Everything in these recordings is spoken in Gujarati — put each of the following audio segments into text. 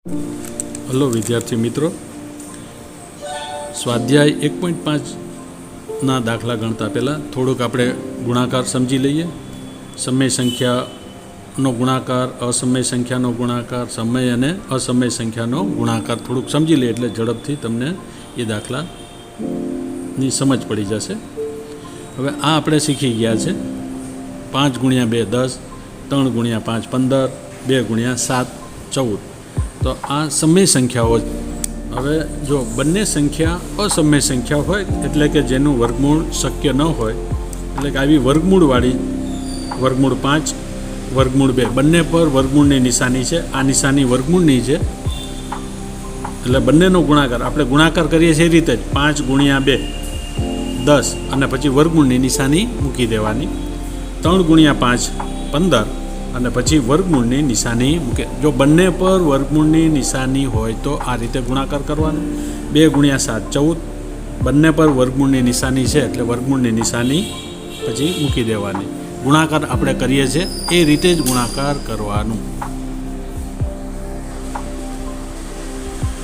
હલો વિદ્યાર્થી મિત્રો, સ્વાધ્યાય 1.5ના દાખલા ગણતા પહેલાં થોડુંક આપણે ગુણાકાર સમજી લઈએ. સમય સંખ્યાનો ગુણાકાર, અસમય સંખ્યાનો ગુણાકાર, સમય અને અસમય સંખ્યાનો ગુણાકાર થોડુંક સમજી લઈએ એટલે ઝડપથી તમને એ દાખલાની સમજ પડી જશે. હવે આ આપણે શીખી ગયા છે 5 × 2 10, 3 × 5 15, 2 × 7 14. તો આ સમય સંખ્યાઓ. હવે જો બંને સંખ્યા અસમય સંખ્યા હોય એટલે કે જેનું વર્ગમૂળ શક્ય ન હોય, એટલે કે આવી વર્ગમૂળવાળી વર્ગમૂળ 5, વર્ગમૂળ 2 બંને પર વર્ગમૂળની નિશાની છે. આ નિશાની વર્ગમૂળની છે એટલે બંનેનો ગુણાકાર આપણે ગુણાકાર કરીએ છીએ એ રીતે જ 5 × 2 10 અને પછી વર્ગમૂળની નિશાની મૂકી દેવાની. 3 × 5 15 અને પછી વર્ગમૂળની નિશાની મૂકે. જો બંને પર વર્ગમૂળની નિશાની હોય તો આ રીતે ગુણાકાર કરવાનો. 2 × 7 14 બંને પર વર્ગમૂળની નિશાની છે એટલે વર્ગમૂળની નિશાની પછી મૂકી દેવાની. ગુણાકાર આપણે કરીએ છીએ એ રીતે જ ગુણાકાર કરવાનું.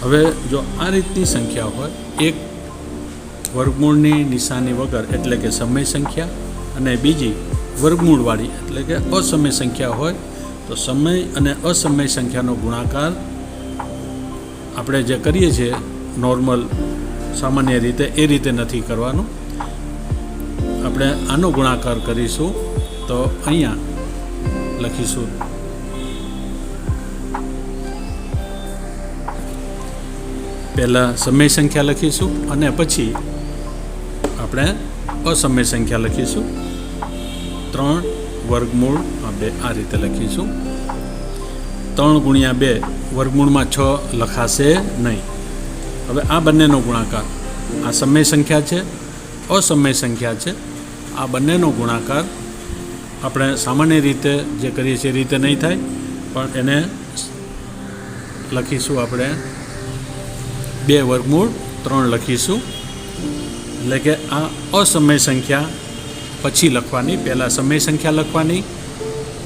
હવે જો આ રીતની સંખ્યા હોય, એક વર્ગમૂળની નિશાની વગર એટલે કે સમય સંખ્યા અને બીજી વર્ગમૂળવાળી એટલે કે અસમય સંખ્યા હોય, તો સમય અને અસમય સંખ્યાનો ગુણાકાર આપણે જે કરીએ છીએ નોર્મલ સામાન્ય રીતે એ રીતે નથી કરવાનો. આપણે આનો ગુણાકાર કરીશું તો અહીંયા લખીશું પહેલાં સમય સંખ્યા લખીશું અને પછી આપણે અસમય સંખ્યા લખીશું. 3 વર્ગમૂળ 2 આ રીતે લખીશું. 3 × 2 વર્ગમૂળમાં 6 લખાશે નહીં. હવે આ બંનેનો ગુણાકાર, આ સમય સંખ્યા છે, અસમય સંખ્યા છે, આ બંનેનો ગુણાકાર આપણે સામાન્ય રીતે જે કરીએ છીએ એ રીતે નહીં થાય, પણ એને લખીશું આપણે 2 વર્ગમૂળ 3 લખીશું. એટલે કે આ અસમય સંખ્યા પછી લખવાની, પહેલાં સમય સંખ્યા લખવાની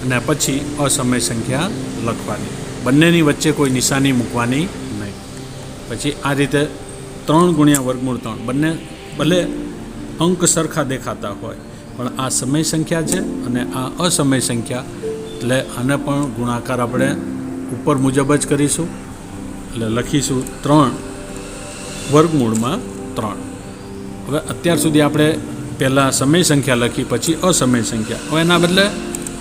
અને પછી અસમય સંખ્યા લખવાની. બંનેની વચ્ચે કોઈ નિશાની મૂકવાની નહીં. પછી આ રીતે 3 × વર્ગમૂળ 3 બંને ભલે અંક સરખા દેખાતા હોય પણ આ સમય સંખ્યા છે અને આ અસમય સંખ્યા, એટલે આને પણ ગુણાકાર આપણે ઉપર મુજબ જ કરીશું. એટલે લખીશું 3 વર્ગમૂળમાં 3. હવે અત્યાર સુધી આપણે પહેલાં સમય સંખ્યા લખી પછી અસમય સંખ્યા. હવે એના બદલે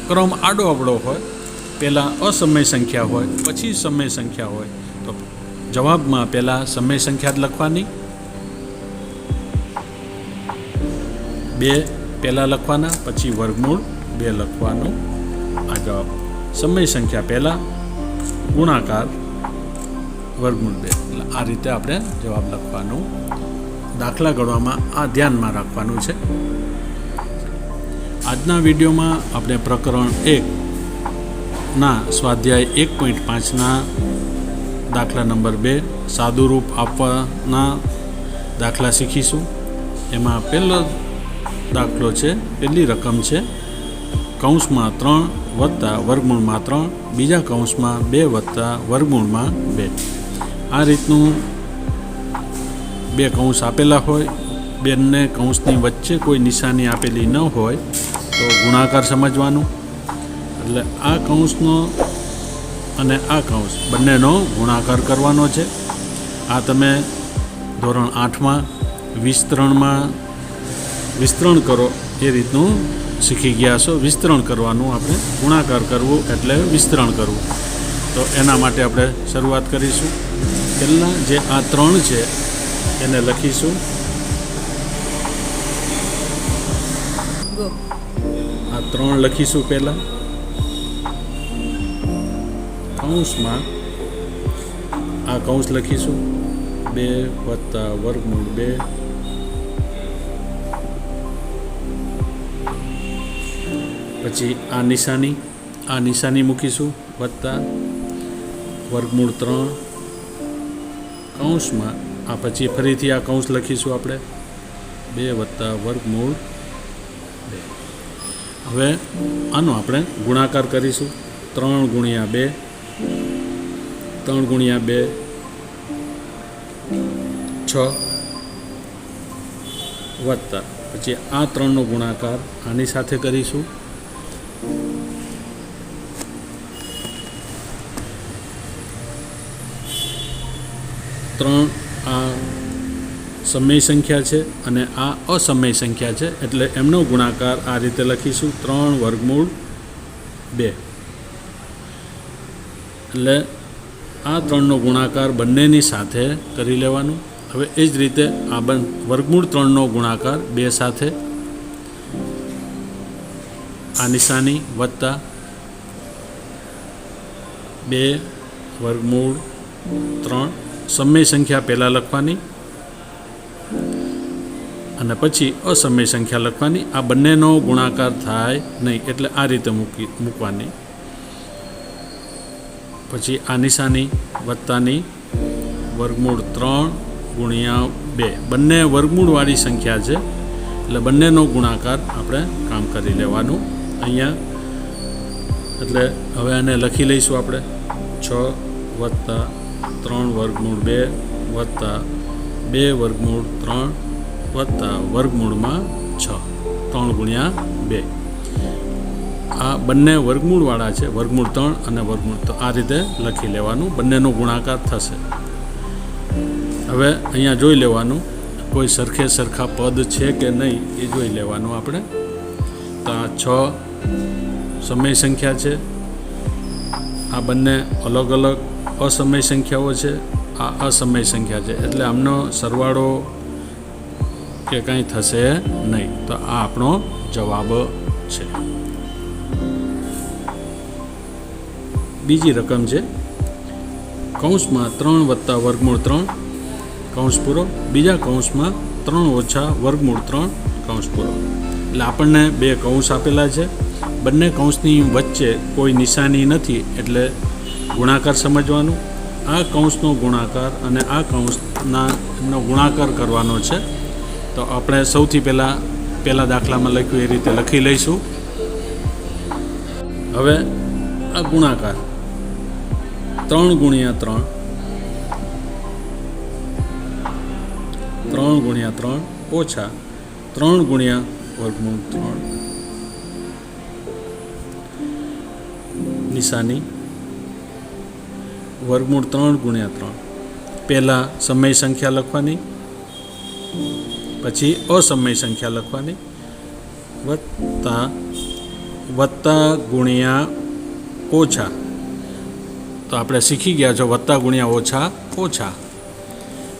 ક્રમ આડો અવળો હોય, પહેલાં અસમય સંખ્યા હોય પછી સમય સંખ્યા હોય, તો જવાબમાં પહેલાં સમય સંખ્યા જ લખવાની. 2 પહેલાં લખવાના પછી વર્ગમૂળ 2 લખવાનું. આ જવાબ. સમય સંખ્યા પહેલાં, ગુણાકાર વર્ગમૂળ 2. એટલે આ રીતે આપણે જવાબ લખવાનું. દાખલા ગણવામાં આ ધ્યાનમાં રાખવાનું છે. આજના વિડીયોમાં આપણે પ્રકરણ 1ના સ્વાધ્યાય 1.5ના દાખલા નંબર 2 સાદુરૂપ આપવાના દાખલા શીખીશું. એમાં પહેલો દાખલો છે, પહેલી રકમ છે કૌંસમાં 3 વત્તા વર્ગમૂળમાં 3, બીજા કૌંસમાં 2 વત્તા વર્ગમૂળમાં 2. આ રીતનું 2 કૌંસ આપેલા હોય, બંને કૌંસની વચ્ચે કોઈ નિશાની આપેલી ન હોય તો ગુણાકાર સમજવાનું. એટલે આ કૌંસનો અને આ કૌંસ બંનેનો ગુણાકાર કરવાનો છે. આ તમે ધોરણ 8માં વિસ્તરણ કરો એ રીતનું શીખી ગયા છો. વિસ્તરણ કરવાનું, આપણે ગુણાકાર કરવું એટલે વિસ્તરણ કરવું. તો એના માટે આપણે શરૂઆત કરીશું. પહેલાં જે આ 3 છે એને લખીશું. આ 3 લખીશું પહેલાં કૌંસમાં. આ કૌંસ લખીશું 2 વત્તા વર્ગમૂળ 2. પછી આ નિશાની મૂકીશું વત્તા વર્ગમૂળ 3 કૌંસમાં. આ પછી ફરીથી આ કૌંસ લખીશું આપણે 2 વત્તા વર્ગમૂળ 2. હવે આનો આપણે ગુણાકાર કરીશું. 3 × 2 3 ગુણ્યા 2 6 વત્તા પછી આ 3નો ગુણાકાર આની સાથે કરીશું. 3 આ સમય સંખ્યા છે અને આ અસમય સંખ્યા છે, એટલે એમનો ગુણાકાર આ રીતે લખીશું 3 વર્ગમૂળ 2. એટલે આ 3નો ગુણાકાર બંનેની સાથે કરી લેવાનું. હવે એ જ રીતે આ વર્ગમૂળ 3નો ગુણાકાર 2 સાથે, આ નિશાની વત્તા 2 વર્ગમૂળ 3. સમય સંખ્યા પહેલાં લખવાની અને પછી અસમય સંખ્યા લખવાની. આ બંનેનો ગુણાકાર થાય નહીં એટલે આ રીતે મૂકવાની. પછી આ નિશાની વત્તાની વર્ગમૂળ 3 ગુણ્યા 2. બંને વર્ગમૂળવાળી સંખ્યા છે એટલે બંનેનો ગુણાકાર આપણે કામ કરી લેવાનું અહીંયા. એટલે હવે આને લખી લઈશું આપણે 6 વત્તા 3 વર્ગમૂળ 2 વત્તા 2 વર્ગમૂળ 3 વત્તા વર્ગમૂળમાં 6 3 ગુણ્યા 2. આ બંને વર્ગમૂળવાળા છે, વર્ગમૂળ 3 અને વર્ગમૂળ, તો આ રીતે લખી લેવાનું. બંનેનો ગુણાકાર થશે. હવે અહીંયા જોઈ લેવાનું કોઈ સરખે સરખા પદ છે કે નહીં એ જોઈ લેવાનું આપણે. તો આ 6 સમય સંખ્યા છે, આ બંને અલગ અલગ અસમય સંખ્યાઓ છે, આ અસમય સંખ્યા છે, એટલે આમનો સરવાળો કે કંઈ થશે નહીં. તો આ આપણો જવાબ છે. બીજી રકમ છે કૌંસમાં 3 વત્તા વર્ગમૂળ 3 કૌંસ પૂરો, બીજા કૌંસમાં 3 ઓછા વર્ગમૂળ 3 કૌંસ પૂરો. એટલે આપણને 2 કૌંસ આપેલા છે, બંને કૌંસની વચ્ચે કોઈ નિશાની નથી એટલે ગુણાકાર સમજવાનું. આ કૌંસનો ગુણાકાર અને આ કૌંસનો ગુણાકાર કરવાનો છે. તો આપણે સૌથી પહેલા દાખલામાં લખ્યું એ રીતે લખી લઈશું. હવે આ ગુણાકાર 3 ગુણ્યા 3 3 ગુણ્યા 3 ઓછા 3 ગુણ્યા વર્ગમૂળ 3 નિશાની વર્ગમૂળ 3 ગુણ્યા 3. પહેલાં સમય સંખ્યા લખવાની, પછી અસમય સંખ્યા લખવાની, વત્તા ગુણ્યા ઓછા. તો આપણે શીખી ગયા છો વત્તા ગુણ્યા ઓછા ઓછા,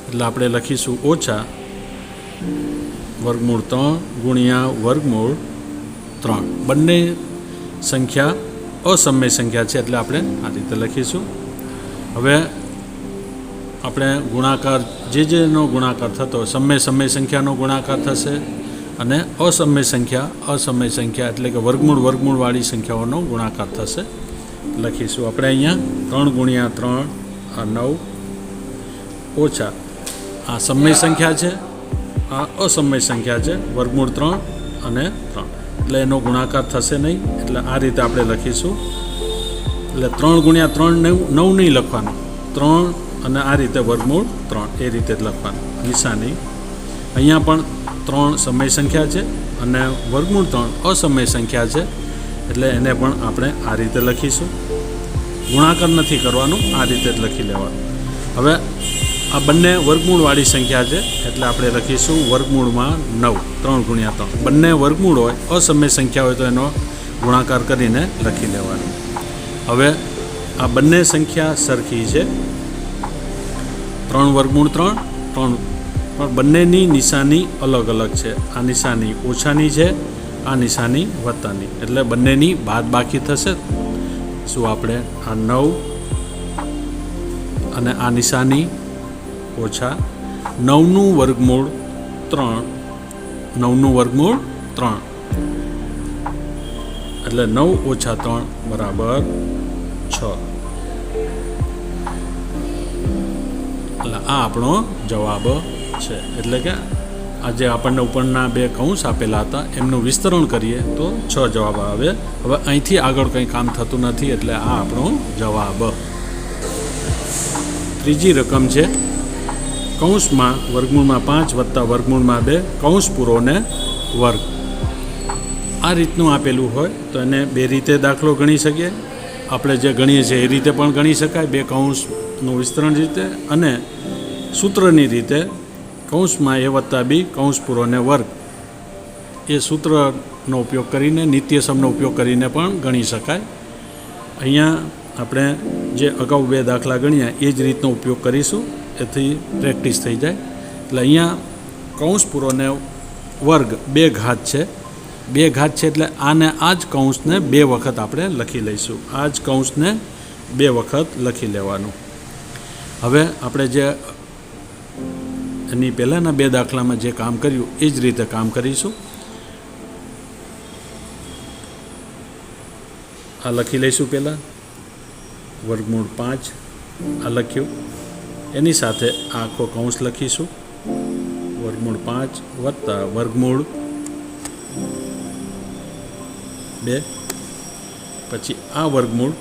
એટલે આપણે લખીશું ઓછા વર્ગમૂળ 3 ગુણ્યા વર્ગમૂળ 3. બંને સંખ્યા અસમય સંખ્યા છે એટલે આપણે આ રીતે લખીશું. હવે આપણે ગુણાકાર જેનો ગુણાકાર થતો સમય સંખ્યાનો ગુણાકાર થશે અને અસમય સંખ્યા એટલે કે વર્ગમૂળવાળી સંખ્યાઓનો ગુણાકાર થશે. લખીશું આપણે અહીંયા 3 ગુણ્યા 3 આ 9 ઓછા આ સમય સંખ્યા છે, આ અસમય સંખ્યા છે, વર્ગમૂળ 3 અને 3 એટલે એનો ગુણાકાર થશે નહીં એટલે આ રીતે આપણે લખીશું. એટલે 3 ગુણ્યા 3 9 નહીં લખવાનું, 3 અને આ રીતે વર્ગમૂળ 3 એ રીતે જ લખવાનું. નિશાની અહીંયા પણ 3 સમય સંખ્યા છે અને વર્ગમૂળ 3 અસમય સંખ્યા છે એટલે એને પણ આપણે આ રીતે લખીશું. ગુણાકાર નથી કરવાનું, આ રીતે જ લખી લેવાનું. હવે આ બંને વર્ગમૂળવાળી સંખ્યા છે એટલે આપણે લખીશું વર્ગમૂળમાં 9 3 ગુણ્યા 3. બંને વર્ગમૂળ હોય, અસમય સંખ્યા હોય તો એનો ગુણાકાર કરીને લખી લેવાનું. હવે આ બંને સંખ્યા સરખી છે, 3 વર્ગમૂળ 3 3, પણ બંનેની નિશાની અલગ અલગ છે. આ નિશાની ઓછાની છે, આ નિશાની વત્તાની, એટલે બંનેની બાદ બાકી થશે. શું આપણે આ 9 અને આ નિશાની ઓછા 9નું વર્ગમૂળ 3 9નું વર્ગમૂળ 3 એટલે 9 ઓછા 3 બરાબર 6. એટલે આ આપણો જવાબ છે. એટલે કે આજે આપણને ઉપરના 2 કૌંસ આપેલા હતા એમનું વિસ્તરણ કરીએ તો 6 જવાબ આવે. હવે અહીંથી આગળ કંઈ કામ થતું નથી એટલે આ આપણો જવાબ. ત્રીજી રકમ છે કૌંસમાં વર્ગમૂળમાં 5 વત્તા વર્ગમૂળમાં 2 કૌંસ પૂરો ને વર્ગ. આ રીતનું આપેલું હોય તો એને બે રીતે દાખલો ગણી શકીએ. આપણે જે ગણીએ છીએ એ રીતે પણ ગણી શકાય, બે કૌંસનું વિસ્તરણ રીતે, અને સૂત્રની રીતે કૌંસમાં a વત્તા b કૌંસ પૂરો ને વર્ગ એ સૂત્રનો ઉપયોગ કરીને, નિત્યસમનો ઉપયોગ કરીને પણ ગણી શકાય. અહીંયા આપણે જે અગાઉ બે દાખલા ગણ્યા એ જ રીતનો ઉપયોગ કરીશું, એથી પ્રેક્ટિસ થઈ જાય. એટલે અહીંયા કૌંસ પૂરો ને વર્ગ બે ઘાત છે. બે ઘાત છે એટલે આને આ જ કૌંસને બે વખત આપણે લખી લઈશું. આ જ કૌંસને બે વખત લખી લેવાનું. હવે આપણે જે એની પહેલાંના બે દાખલામાં જે કામ કર્યું એ જ રીતે કામ કરીશું. આ લખી લઈશું. પહેલાં વર્ગમૂળ 5 આ લખ્યું, એની સાથે આ આખો કૌંસ લખીશું. વર્ગમૂળ 5 વત્તા વર્ગમૂળ 2, પછી આ વર્ગમૂળ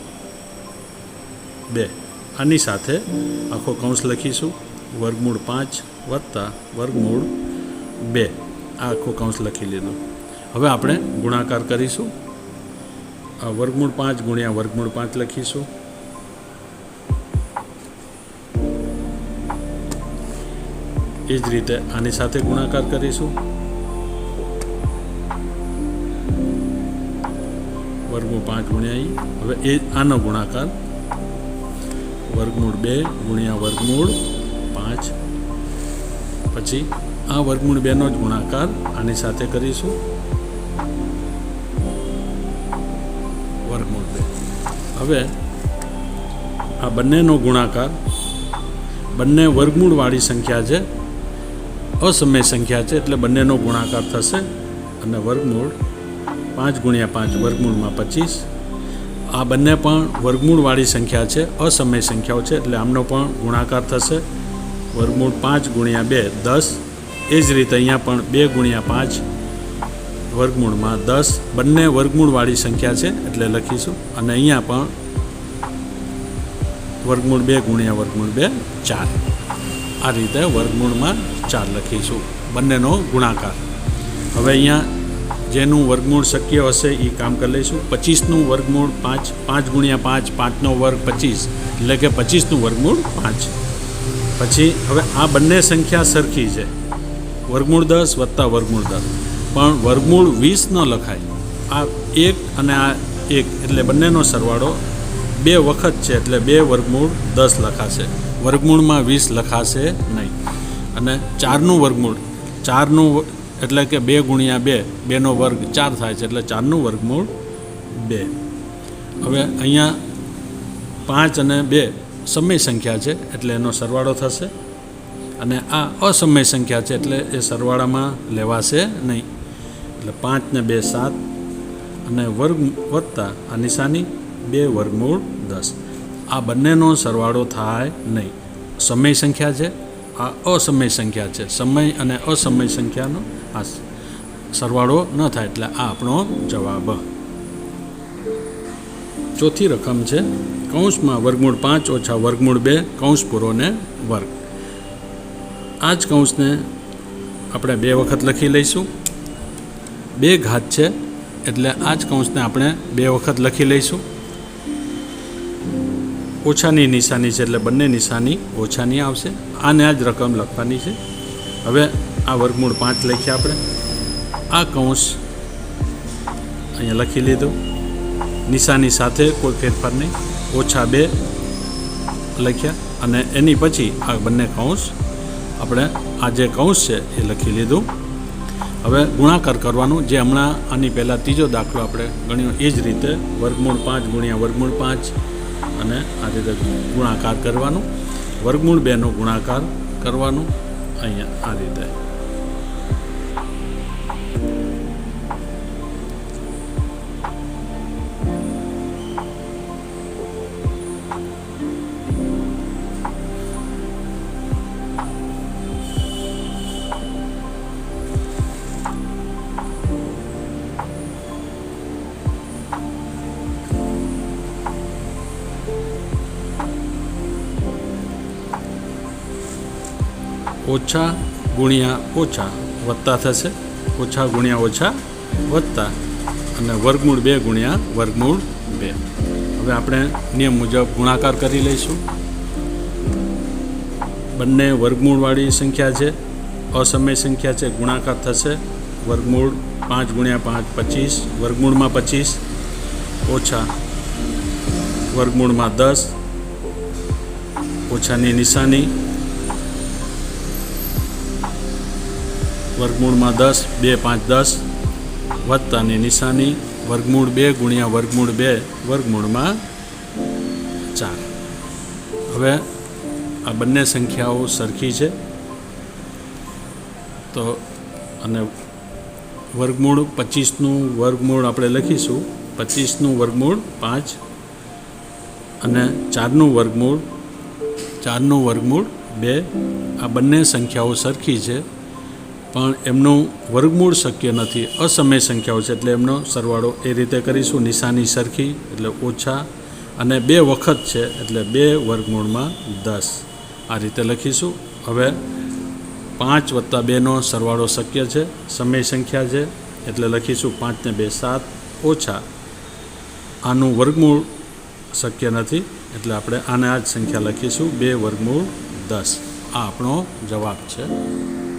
2 આની સાથે આખો કૌંસ લખીશું. વર્ગમૂળ 5 વત્તા વર્ગમૂળ 2 આ આખો કૌંસ લખી લીધો. હવે આપણે ગુણાકાર કરીશું. આ વર્ગમૂળ 5 ગુણ્યા વર્ગમૂળ 5 લખીશું. એ જ રીતે આની સાથે ગુણાકાર કરીશું. વર્ગમૂળ 5 ગુણ્યા ઈ. હવે એ આનો ગુણાકાર વર્ગમૂળ 2 ગુણ્યા વર્ગમૂળ 5, પછી આ વર્ગમૂળ 2નો જ ગુણાકાર આની સાથે કરીશું. વર્ગમૂળ 2. હવે આ બંનેનો ગુણાકાર, બંને વર્ગમૂળવાળી સંખ્યા છે, અસમય સંખ્યા છે, એટલે બંનેનો ગુણાકાર થશે. અને વર્ગમૂળ 5 ગુણ્યા 5 વર્ગમૂળમાં 25. આ બંને પણ વર્ગમૂળવાળી સંખ્યા છે, અસમય સંખ્યાઓ છે, એટલે આમનો પણ ગુણાકાર થશે. વર્ગમૂળ 5 ગુણ્યા 2 10. એ જ રીતે અહીંયા પણ 2 ગુણ્યા 5 વર્ગમૂળમાં 10. બંને વર્ગમૂળવાળી સંખ્યા છે એટલે લખીશું. અને અહીંયા પણ વર્ગમૂળ 2 ગુણ્યા વર્ગમૂળ 2 4. આ રીતે વર્ગમૂળમાં 4 લખીશું, બંનેનો ગુણાકાર. હવે અહીંયા જેનું વર્ગમૂળ શક્ય હશે એ કામ કરી લઈશું. 25નું વર્ગમૂળ 5, 5 ગુણ્યા 5 5નો વર્ગ 25, એટલે કે 25નું વર્ગમૂળ 5. પછી હવે આ બંને સંખ્યા સરખી છે, વર્ગમૂળ 10 વત્તા વર્ગમૂળ 10, પણ વર્ગમૂળ 20 ન લખાય. આ 1 અને આ 1 એટલે બંનેનો સરવાળો બે વખત છે, એટલે 2 વર્ગમૂળ 10 લખાશે, વર્ગમૂળમાં 20 લખાશે નહીં. અને 4નું વર્ગમૂળ, 4નું એટલે કે 2 ગુણ્યા 2, 2નો વર્ગ 4 થાય છે, એટલે 4નું વર્ગમૂળ 2. હવે અહીંયા 5 અને 2 સમય સંખ્યા છે એટલે એનો સરવાળો થશે. અને આ અસમય સંખ્યા છે એટલે એ સરવાળામાં લેવાશે નહીં. એટલે 5 ને 2 7, અને વર્ગ વત્તા આ નિશાની 2 વર્ગમૂળ 10. આ બંનેનો સરવાળો થાય નહીં. સમય સંખ્યા છે, આ અસમય સંખ્યા છે. સમય અને અસમય સંખ્યાનો આ સરવાળો ન થાય, એટલે આ આપણો જવાબ. ચોથી રકમ છે કૌંસમાં વર્ગમૂળ 5 ઓછા વર્ગમૂળ 2 કૌંસ પૂરો ને વર્ગ. આ જ કૌંસને આપણે બે વખત લખી લઈશું. બે ઘાત છે એટલે આ જ કૌંસને આપણે બે વખત લખી લઈશું. ઓછાની નિશાની છે એટલે બંને નિશાની ઓછાની આવશે. આને આ જ રકમ લખવાની છે. હવે આ વર્ગમૂળ 5 લખ્યા આપણે. આ કૌંસ અહીંયા લખી લીધું, નિશાની સાથે કોઈ ફેરફાર નહીં. ઓછા 2 લખ્યા, અને એની પછી આ બંને કૌંસ આપણે આ જે કૌંસ છે એ લખી લીધું. હવે ગુણાકાર કરવાનું, જે હમણાં આની પહેલાં ત્રીજો દાખલો આપણે ગણ્યો એ જ રીતે વર્ગમૂળ 5 ગુણ્યા વર્ગમૂળ 5, અને આ રીતે ગુણાકાર કરવાનું. વર્ગમૂળ 2નો ગુણાકાર કરવાનું અહીંયા આ રીતે. ઓછા ગુણ્યા ઓછા વત્તા થશે, ઓછા ગુણ્યા ઓછા વત્તા, અને વર્ગમૂળ 2 ગુણ્યા વર્ગમૂળ 2. હવે આપણે નિયમ મુજબ ગુણાકાર કરી લઈશું. બંને વર્ગમૂળવાળી સંખ્યા છે, અસમય સંખ્યા છે, ગુણાકાર થશે. વર્ગમૂળ 5 ગુણ્યા 5 25, વર્ગમૂળમાં 25 ઓછા વર્ગમૂળમાં 10, ઓછાની નિશાની, વર્ગમૂળમાં 10, 2 5 10, વત્તાની નિશાની, વર્ગમૂળ 2 ગુણ્યા વર્ગમૂળ 2 વર્ગમૂળમાં 4. હવે આ બંને સંખ્યાઓ સરખી છે, તો અને વર્ગમૂળ 25નું વર્ગમૂળ આપણે લખીશું 25નું વર્ગમૂળ 5 અને 4નું વર્ગમૂળ 2. આ બંને સંખ્યાઓ સરખી છે, પણ એમનું વર્ગમૂળ શક્ય નથી, અસમય સંખ્યાઓ છે, એટલે એમનો સરવાળો એ રીતે કરીશું. નિશાની સરખી એટલે ઓછા, અને 2 વખત છે એટલે 2 વર્ગમૂળમાં 10 આ રીતે લખીશું. હવે 5 વત્તા 2નો સરવાળો શક્ય છે, સમય સંખ્યા છે, એટલે લખીશું 5 ને 2 7, ઓછા આનું વર્ગમૂળ શક્ય નથી, એટલે આપણે આને આ જ સંખ્યા લખીશું 2 વર્ગમૂળ 10. આ આપણો જવાબ છે.